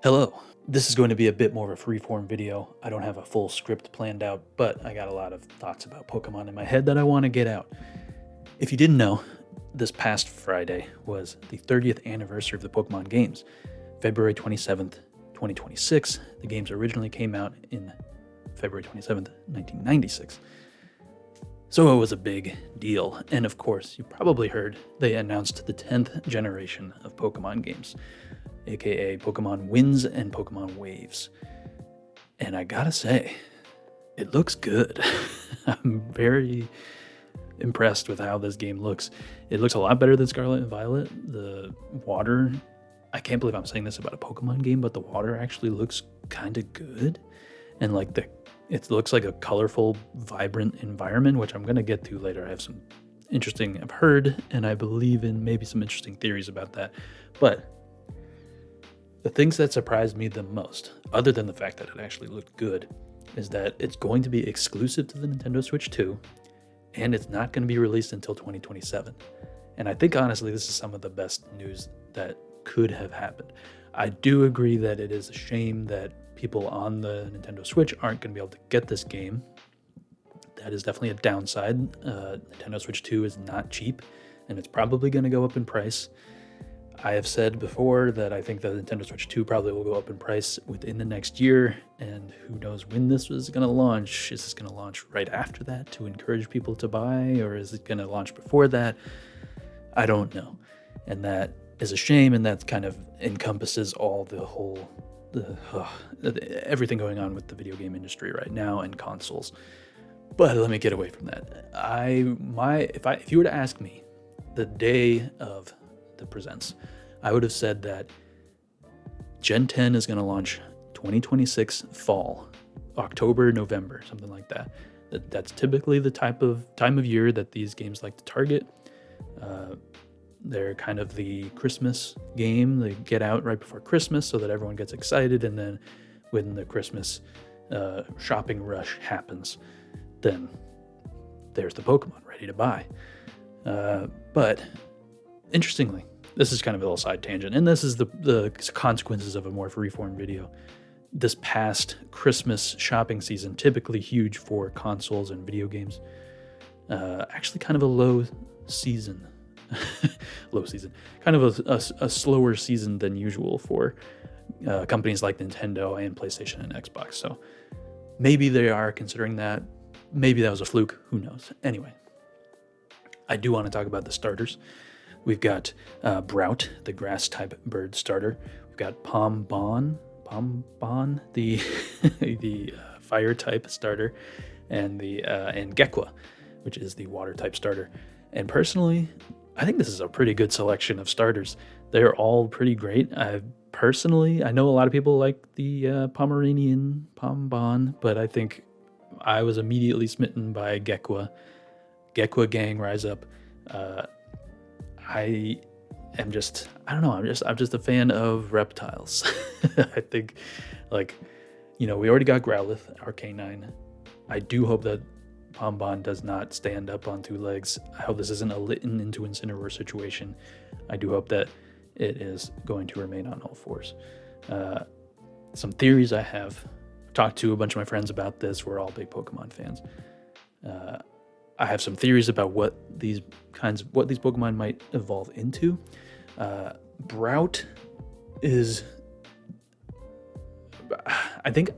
Hello. This is going to be a bit more of a freeform video. I don't have a full script planned out, but I got a lot of thoughts about Pokemon in my head that I want to get out. If you didn't know, this past Friday was the 30th anniversary of the Pokemon games. February 27th, 2026. The games originally came out in February 27th, 1996. So it was a big deal. And of course, you probably heard they announced the 10th generation of Pokemon games, aka Pokemon Winds and Pokemon Waves. And I gotta say, it looks good. I'm very impressed with how this game looks. It looks a lot better than Scarlet and Violet. The water, I can't believe I'm saying this about a Pokemon game, but the water actually looks kind of good. And like it looks like a colorful, vibrant environment, which I'm gonna get to later. I have some I've heard, and I believe in maybe some interesting theories about that. But the things that surprised me the most, other than the fact that it actually looked good, is that it's going to be exclusive to the Nintendo Switch 2, and it's not going to be released until 2027. And I think honestly, this is some of the best news that could have happened. I do agree that it is a shame that people on the Nintendo Switch aren't going to be able to get this game. That is definitely a downside. Nintendo Switch 2 is not cheap, and it's probably going to go up in price. I have said before that I think the Nintendo Switch 2 probably will go up in price within the next year, and who knows when this is going to launch. Is this going to launch right after that to encourage people to buy, or is it going to launch before that? I don't know. And that is a shame, and that kind of encompasses all everything going on with the video game industry right now and consoles. But let me get away from that. If you were to ask me the day of the Presents, I would have said that Gen 10 is going to launch 2026 fall, October, November, something like that. That's typically the time of year that these games like to target. They're kind of the Christmas game. They get out right before Christmas so that everyone gets excited, and then when the Christmas shopping rush happens, then there's the Pokemon ready to buy. But interestingly, this is kind of a little side tangent, and this is the consequences of a more freeform video. This past Christmas shopping season, typically huge for consoles and video games, actually kind of a low season. Kind of a slower season than usual for companies like Nintendo and PlayStation and Xbox. So maybe they are considering that. Maybe that was a fluke. Who knows? Anyway, I do want to talk about the starters. We've got Brout, the grass-type bird starter. We've got Pombon, the the fire-type starter, and Gekwa, which is the water-type starter. And personally, I think this is a pretty good selection of starters. They're all pretty great. I know a lot of people like the Pomeranian Pombon, but I think I was immediately smitten by Gekwa. Gekwa gang, rise up. I'm just a fan of reptiles. I think, we already got Growlithe, our canine. I do hope that Pombon does not stand up on two legs. I hope this isn't a Litten into Incineroar situation. I do hope that it is going to remain on all fours. Some theories I have talked to a bunch of my friends about this. We're all big Pokemon fans. I have some theories about what these Pokemon might evolve into. Brout is, I think,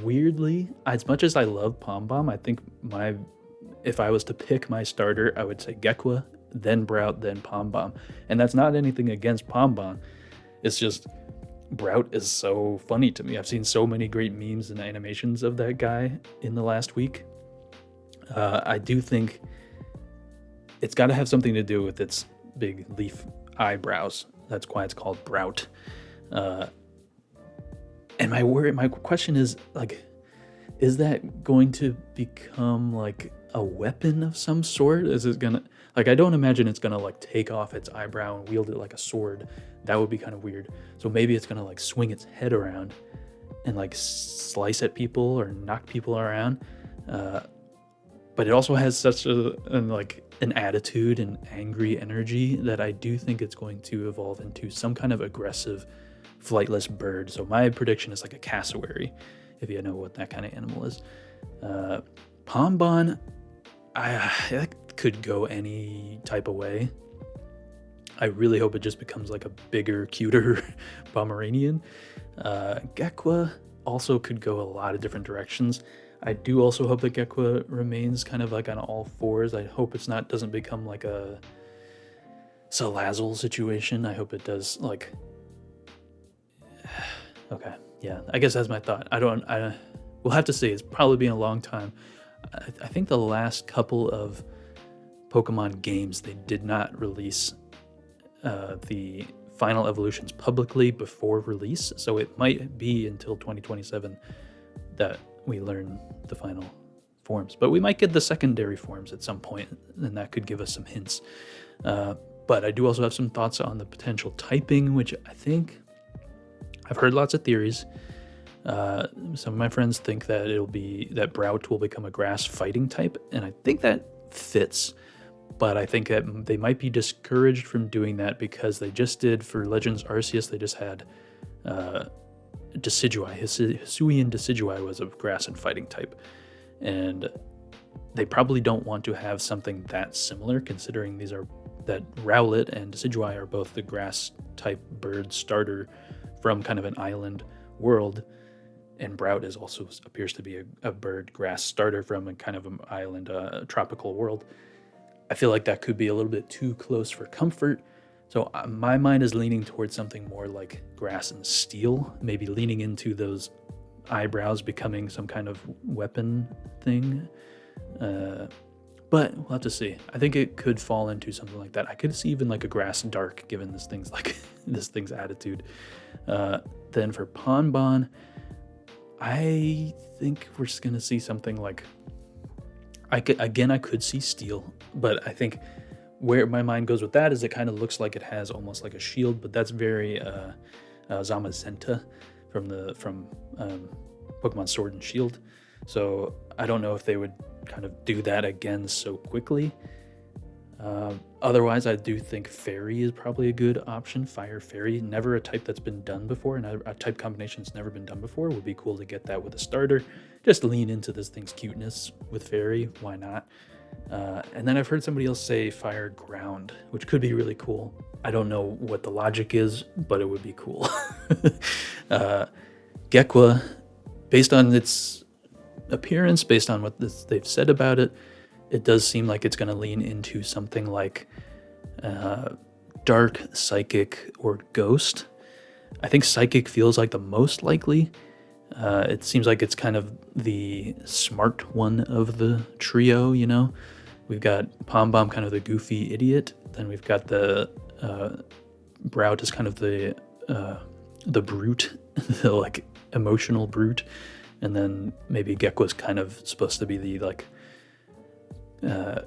weirdly, as much as I love Pombom, I think if I was to pick my starter, I would say Gekwa, then Brout, then Pombom. And that's not anything against Pombom. It's just Brout is so funny to me. I've seen so many great memes and animations of that guy in the last week. I do think it's got to have something to do with its big leaf eyebrows. That's why it's called Brout. And my question is, is that going to become like a weapon of some sort? Is it gonna, I don't imagine it's gonna take off its eyebrow and wield it like a sword. That would be kind of weird. So maybe it's gonna swing its head around and slice at people or knock people around. But it also has such an attitude and angry energy that I do think it's going to evolve into some kind of aggressive flightless bird. So my prediction is like a cassowary, if you know what that kind of animal is. Pombon, that could go any type of way. I really hope it just becomes like a bigger, cuter Pomeranian. Gekwa also could go a lot of different directions. I do also hope that Gekwa remains kind of like on all fours. I hope doesn't become like a Salazzle situation. I hope it does like. Okay, yeah. I guess that's my thought. We'll have to see. It's probably been a long time. I think the last couple of Pokemon games, they did not release the final evolutions publicly before release, so it might be until 2027 that we learn the final forms. But we might get the secondary forms at some point, and that could give us some hints. But I do also have some thoughts on the potential typing, which I think I've heard lots of theories. Some of my friends think that that Brout will become a grass fighting type, and I think that fits. But I think that they might be discouraged from doing that because they just did, for Legends Arceus, they just had Decidueye. Hisuian Decidueye was a grass and fighting type. And they probably don't want to have something that similar, considering that Rowlet and Decidueye are both the grass type bird starter from kind of an island world. And Brout appears to be a bird grass starter from a kind of an island tropical world. I feel like that could be a little bit too close for comfort. So my mind is leaning towards something more like grass and steel, maybe leaning into those eyebrows becoming some kind of weapon thing. But we'll have to see. I think it could fall into something like that. I could see even like a grass dark, given this thing's attitude. Then for Ponbon, I think we're just gonna see something like. I could see steel, but I think where my mind goes with that is it kind of looks like it has almost like a shield, but that's very Zamazenta from Pokemon Sword and Shield. So I don't know if they would kind of do that again so quickly. Otherwise, I do think Fairy is probably a good option. Fire Fairy, never a type that's been done before, and a type combination's never been done before. Would be cool to get that with a starter. Just lean into this thing's cuteness with Fairy. Why not? And then I've heard somebody else say Fire Ground, which could be really cool. I don't know what the logic is, but it would be cool. Gekwa, based on its appearance, based on what they've said about it, it does seem like it's going to lean into something like Dark, Psychic, or Ghost. I think Psychic feels like the most likely. It seems like it's kind of the smart one of the trio, you know? We've got Pombom, kind of the goofy idiot. Then we've got the Brout is kind of the brute, the like emotional brute. And then maybe Gekwa's kind of supposed to be the like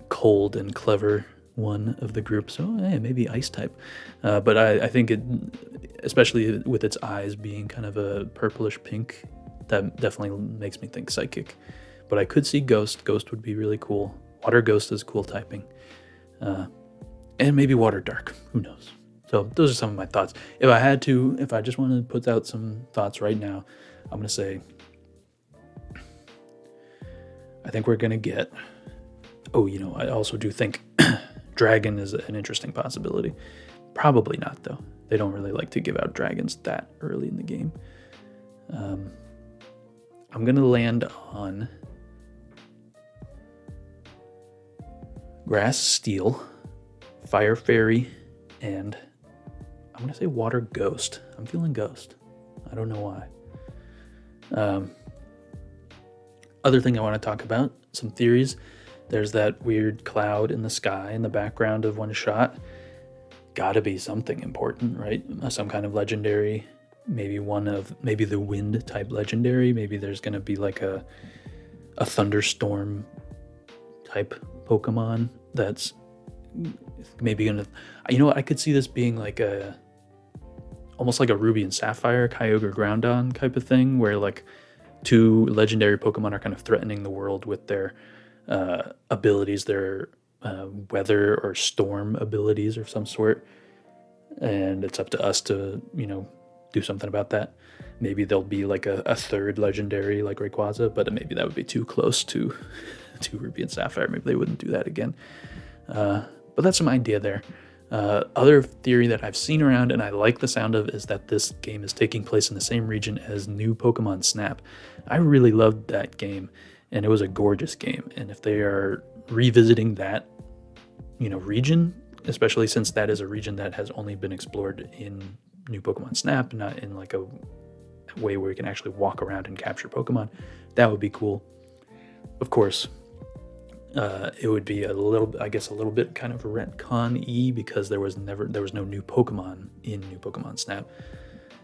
cold and clever one of the group. So maybe ice type. But I think it, especially with its eyes being kind of a purplish pink, that definitely makes me think Psychic. But I could see Ghost. Ghost would be really cool. Water Ghost is cool typing. And maybe Water Dark. Who knows? So those are some of my thoughts. If I just want to put out some thoughts right now, I'm going to say, I think we're going to get... I also do think Dragon is an interesting possibility. Probably not, though. They don't really like to give out dragons that early in the game. I'm going to land on Grass Steel, Fire Fairy, and I'm going to say Water Ghost. I'm feeling Ghost. I don't know why. Other thing I want to talk about, some theories. There's that weird cloud in the sky in the background of one shot. Gotta be something important, right? Some kind of legendary, maybe the wind type legendary. Maybe there's gonna be like a thunderstorm type Pokemon that's maybe gonna, I could see this being like almost like a Ruby and Sapphire, Kyogre Groudon type of thing, where like two legendary Pokemon are kind of threatening the world with their abilities, their weather or storm abilities of some sort, and it's up to us to do something about that. Maybe there'll be like a third legendary like Rayquaza, but maybe that would be too close to Ruby and Sapphire. Maybe they wouldn't do that again. But that's some idea there. Other theory that I've seen around and I like the sound of is that this game is taking place in the same region as new Pokemon Snap. I really loved that game, and it was a gorgeous game. And if they are revisiting that, region, especially since that is a region that has only been explored in new Pokemon Snap, not in like a way where you can actually walk around and capture Pokemon, that would be cool. Of course, it would be a little bit kind of retcon-y because there was no new Pokemon in new Pokemon Snap.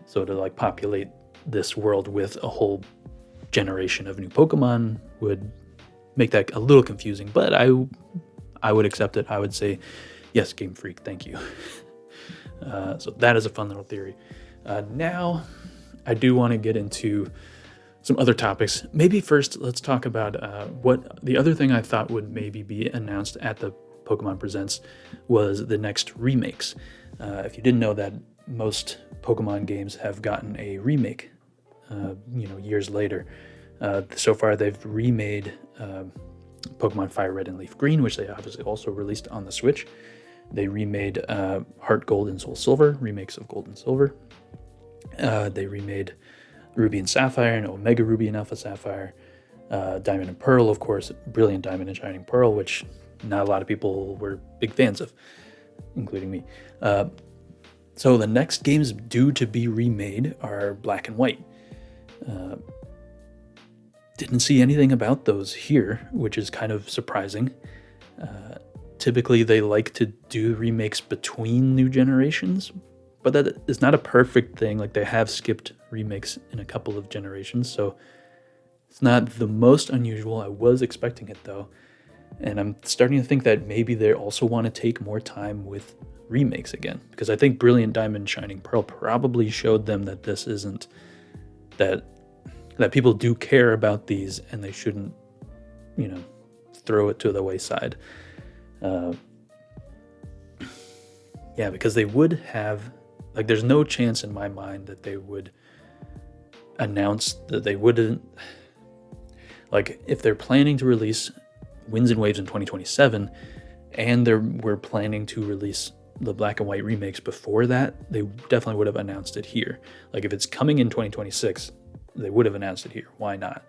So to like populate this world with a whole generation of new Pokemon would make that a little confusing, but I would accept it. I would say, yes, Game Freak, thank you. So that is a fun little theory. Now, I do want to get into some other topics. Maybe first, let's talk about what the other thing I thought would maybe be announced at the Pokemon Presents was the next remakes. If you didn't know that, most Pokemon games have gotten a remake, years later. So far, they've remade Pokemon Fire Red and Leaf Green, which they obviously also released on the Switch. They remade Heart Gold and Soul Silver, remakes of Gold and Silver. They remade Ruby and Sapphire and Omega Ruby and Alpha Sapphire. Diamond and Pearl, of course, Brilliant Diamond and Shining Pearl, which not a lot of people were big fans of, including me. So the next games due to be remade are Black and White. Didn't see anything about those here, which is kind of surprising. Typically, they like to do remakes between new generations, but that is not a perfect thing. Like, they have skipped remakes in a couple of generations, so it's not the most unusual. I was expecting it, though, and I'm starting to think that maybe they also want to take more time with remakes again, because I think Brilliant Diamond Shining Pearl probably showed them that this isn't that people do care about these and they shouldn't throw it to the wayside. Because they would have, like, there's no chance in my mind that they would announce that they wouldn't, like, if they're planning to release Winds and Waves in 2027 and we're planning to release the Black and White remakes before that, they definitely would have announced it here. Like, if it's coming in 2026, they would have announced it here. Why not?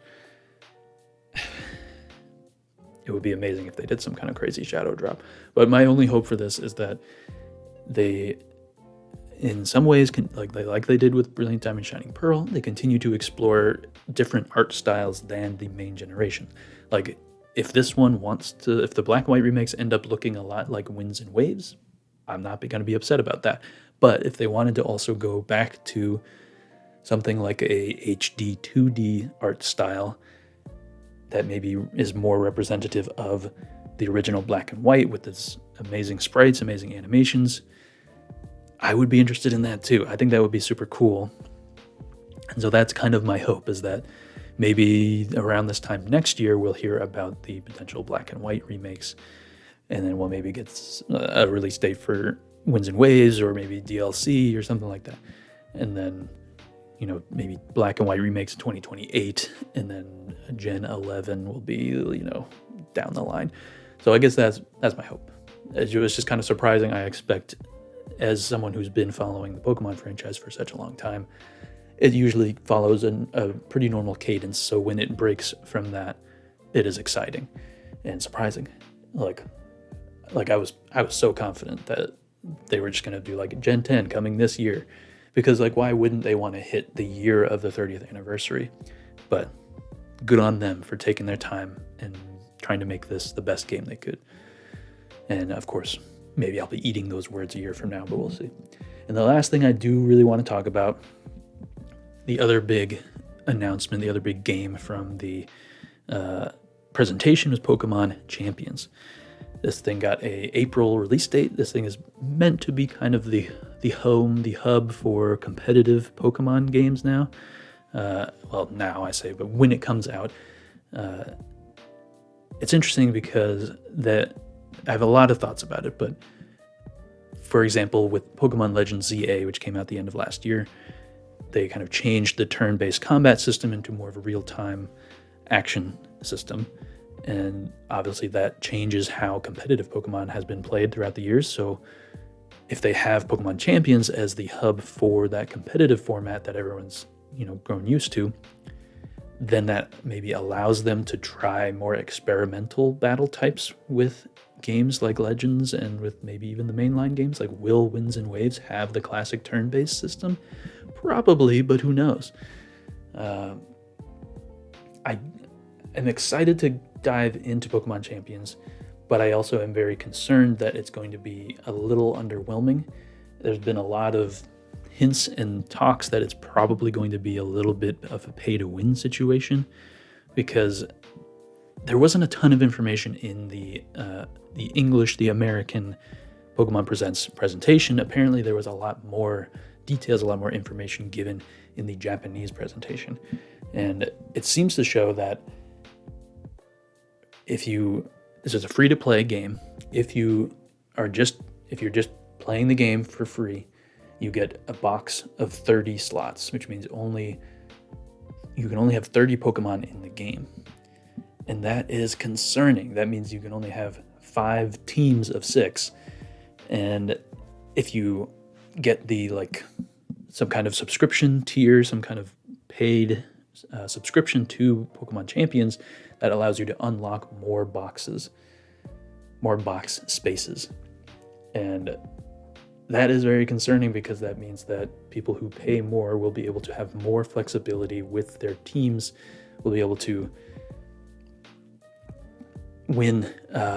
It would be amazing if they did some kind of crazy shadow drop. But my only hope for this is that they, in some ways, like they did with Brilliant Diamond Shining Pearl, they continue to explore different art styles than the main generation. Like, if this one if the Black and White remakes end up looking a lot like Winds and Waves, I'm not going to be upset about that. But if they wanted to also go back to something like a HD 2D art style that maybe is more representative of the original Black and White with its amazing sprites, amazing animations, I would be interested in that too. I think that would be super cool. And so that's kind of my hope, is that maybe around this time next year, we'll hear about the potential Black and White remakes. And then we'll maybe get a release date for Winds and Waves, or maybe DLC or something like that. And then, maybe Black and White remakes in 2028, and then Gen 11 will be, down the line. So I guess that's my hope. It was just kind of surprising. I expect, as someone who's been following the Pokemon franchise for such a long time, it usually follows a pretty normal cadence. So when it breaks from that, it is exciting and surprising. Like I was so confident that they were just going to do like Gen 10 coming this year, because like, why wouldn't they want to hit the year of the 30th anniversary? But good on them for taking their time and trying to make this the best game they could. And of course, maybe I'll be eating those words a year from now, but we'll see. And the last thing I do really want to talk about, the other big announcement, the other big game from the presentation, was Pokemon Champions. This thing got a April release date. This thing is meant to be kind of the hub for competitive Pokemon games now. Now I say, but when it comes out, it's interesting because I have a lot of thoughts about it. But for example, with Pokemon Legends ZA, which came out the end of last year, they kind of changed the turn-based combat system into more of a real-time action system. And obviously that changes how competitive Pokemon has been played throughout the years. So if they have Pokemon Champions as the hub for that competitive format that everyone's, grown used to, then that maybe allows them to try more experimental battle types with games like Legends and with maybe even the mainline games. Like, will Winds and Waves have the classic turn-based system? Probably, but who knows? I am excited to dive into Pokemon Champions, but I also am very concerned that it's going to be a little underwhelming. There's been a lot of hints and talks that it's probably going to be a little bit of a pay-to-win situation, because there wasn't a ton of information in the American Pokemon Presents presentation. Apparently there was a lot more details, a lot more information given in the Japanese presentation. And it seems to show that this is a free-to-play game. If you're just playing the game for free, you get a box of 30 slots, which means you can only have 30 Pokemon in the game. And that is concerning. That means you can only have 5 teams of 6. And if you get the some kind of subscription tier, some kind of paid subscription to Pokemon Champions, that allows you to unlock more boxes, more box spaces. And that is very concerning, because that means that people who pay more will be able to have more flexibility with their teams, will be able to, when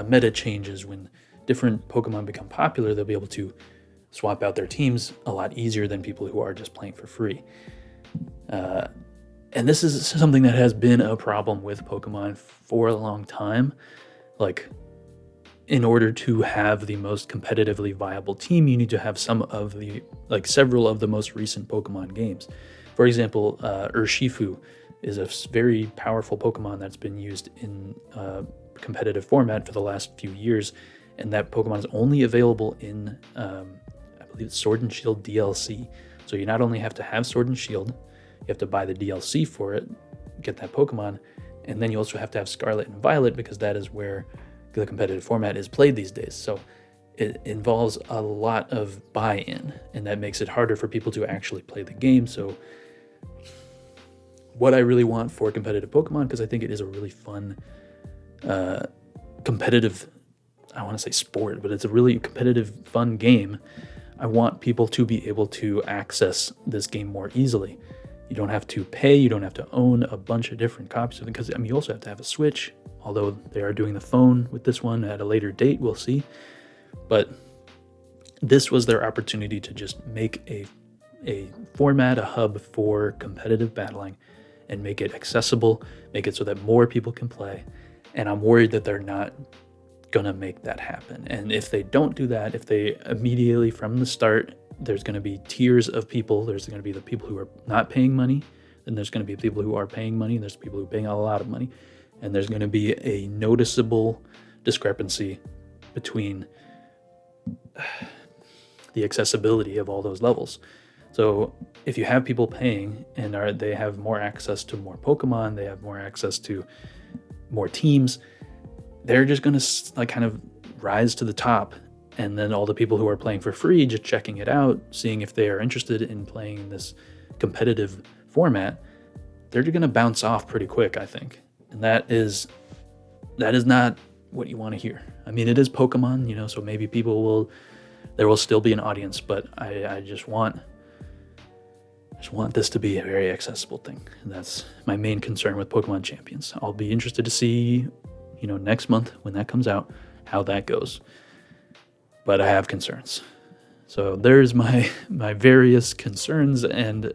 meta changes, when different Pokemon become popular, they'll be able to swap out their teams a lot easier than people who are just playing for free. And this is something that has been a problem with Pokemon for a long time. Like, in order to have the most competitively viable team, you need to have several of the most recent Pokemon games. For example, Urshifu is a very powerful Pokemon that's been used in competitive format for the last few years, and that Pokemon is only available in, I believe, Sword and Shield DLC. So you not only have to have Sword and Shield, you have to buy the DLC for it, get that Pokemon, and then you also have to have Scarlet and Violet, because that is where the competitive format is played these days. So it involves a lot of buy-in, and that makes it harder for people to actually play the game. So what I really want for competitive Pokemon, because I think it is a really fun competitive, I want to say sport, but it's a really competitive, fun game. I want people to be able to access this game more easily. You don't have to pay, you don't have to own a bunch of different copies of it, because you also have to have a Switch, although they are doing the phone with this one at a later date, we'll see. But this was their opportunity to just make a format, a hub for competitive battling, and make it accessible, make it so that more people can play. And I'm worried that they're not gonna make that happen. And if they don't do that, if they immediately from the start, there's going to be tiers of people. There's going to be the people who are not paying money, then there's going to be people who are paying money, and there's people who are paying a lot of money, and there's going to be a noticeable discrepancy between the accessibility of all those levels. So if you have people paying and they have more access to more Pokemon, they have more access to more teams, they're just going to kind of rise to the top. And then all the people who are playing for free, just checking it out, seeing if they are interested in playing this competitive format, they're going to bounce off pretty quick, I think. And that is not what you want to hear. I mean, it is Pokemon, so maybe there will still be an audience, but I just want this to be a very accessible thing. And that's my main concern with Pokemon Champions. I'll be interested to see, next month when that comes out, how that goes. But I have concerns. So there's my various concerns and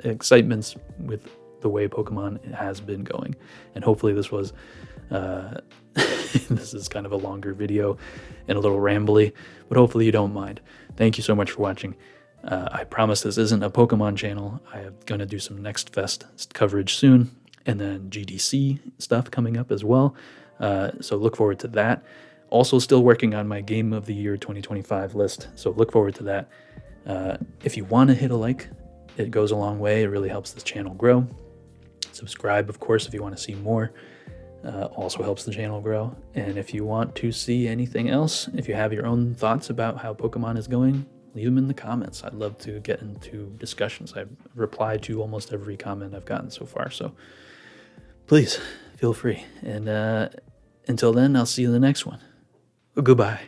excitements with the way Pokemon has been going. And hopefully this was, this is kind of a longer video and a little rambly, but hopefully you don't mind. Thank you so much for watching. I promise this isn't a Pokemon channel. I am going to do some Next Fest coverage soon, and then GDC stuff coming up as well. So look forward to that. Also still working on my Game of the Year 2025 list, so look forward to that. If you want to hit a like, It goes a long way. It really helps this channel grow. Subscribe, of course, if you want to see more. Also helps the channel grow. And if you want to see anything else, if you have your own thoughts about how Pokemon is going, leave them in the comments. I'd love to get into discussions. I've replied to almost every comment I've gotten so far, so please feel free. And until then, I'll see you in the next one. Goodbye.